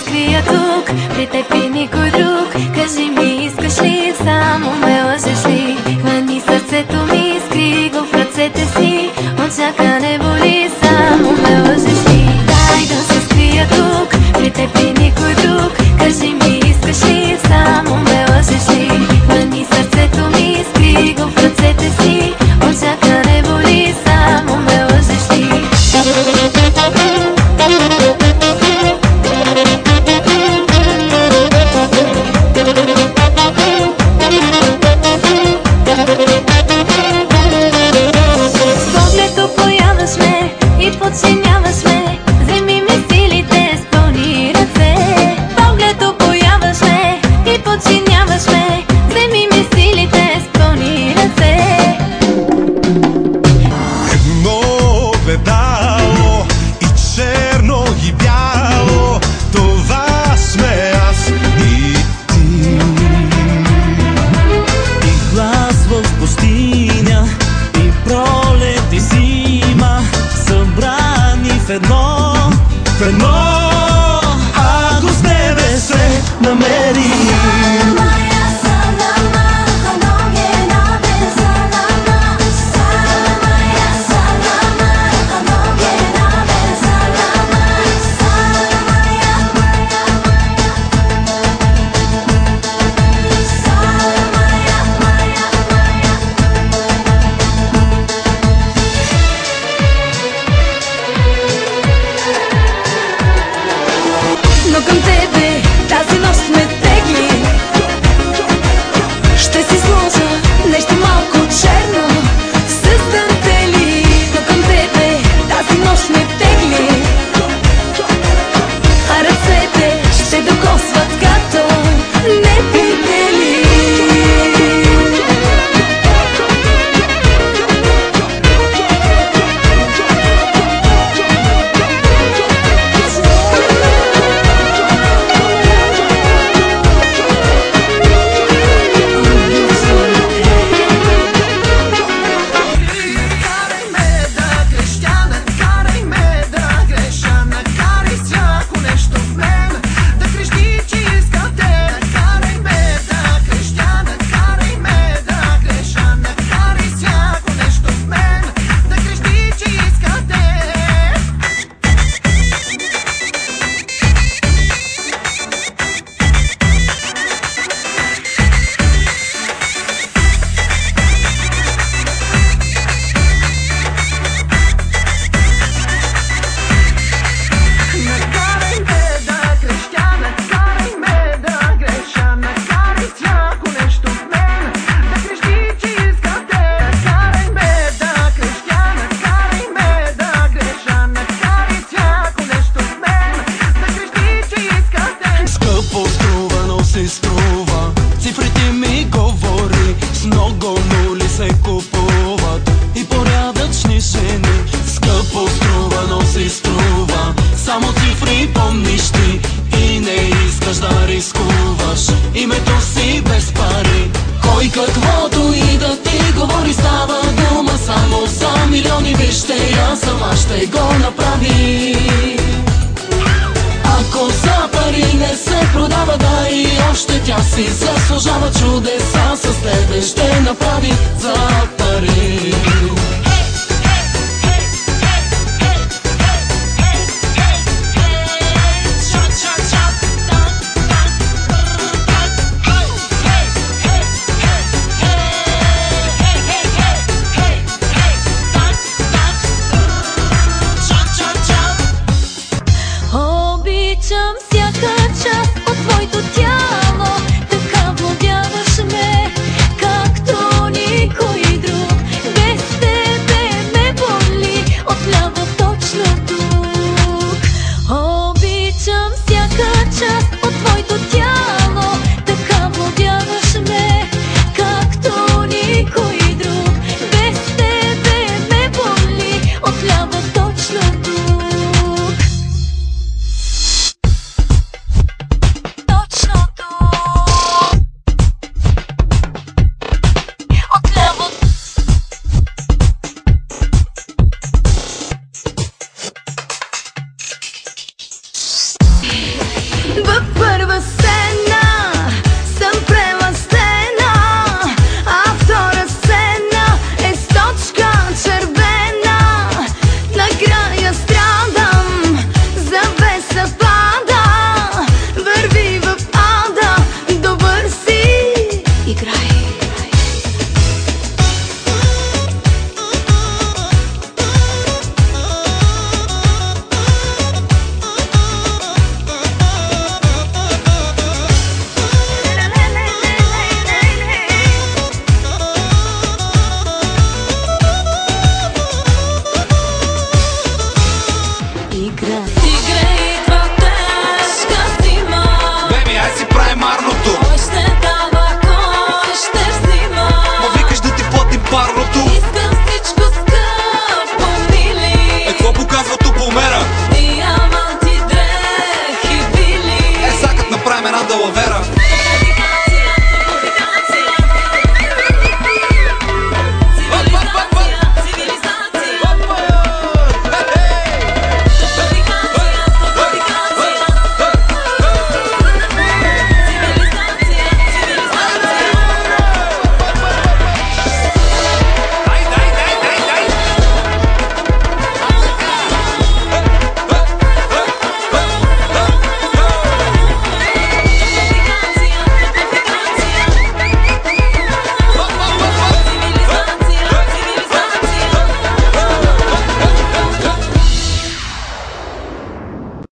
скрия тук, при теб и никой друг. Кажи ми, искаш ли, само ме лъжеш ли? Хвани сърцето ми, скри го в ръцете си. Очака не боли, само ме лъжеш ли? Дай да се скрия тук, при теб и никой друг. Кажи ми, искаш ли, само ме лъжеш ли? Хвани сърцето ми, скри го в ръцете си. Очака не боли, само ме лъжеш ли? Подчиняваш ме, вземи ми силите с пълни ръце. Поглед появаш ме и подчиняваш ме, вземи ми силите с пълни ръце. Едно огледало и черно и бяло, това сме аз и ти. И глас в пустиня, и пролет и зима, събрани в едно, ако с тебе се намери. Но към тебе тази нощ сме тегли. Ще си сложа нещо малко черно с дантели. Но към тебе тази нощ сме тегли, а ръцете ще докосват като невидели. Цифрите ми говори, с много нули се купуват и порядъчни жени. Скъпо струва, но си струва, само цифри помниш ти и не искаш да рискуваш името си без пари. Кой каквото и да ти говори, става дума само за милиони. Вижте, я сама ще го направи. Ако за пари не се продава, да и още тя си заслужава. Чудеса с тебе ще направи за пари. Обичам всяка част от твоето тяло, така владяваш ме, както никой друг. Без теб направим една далавера.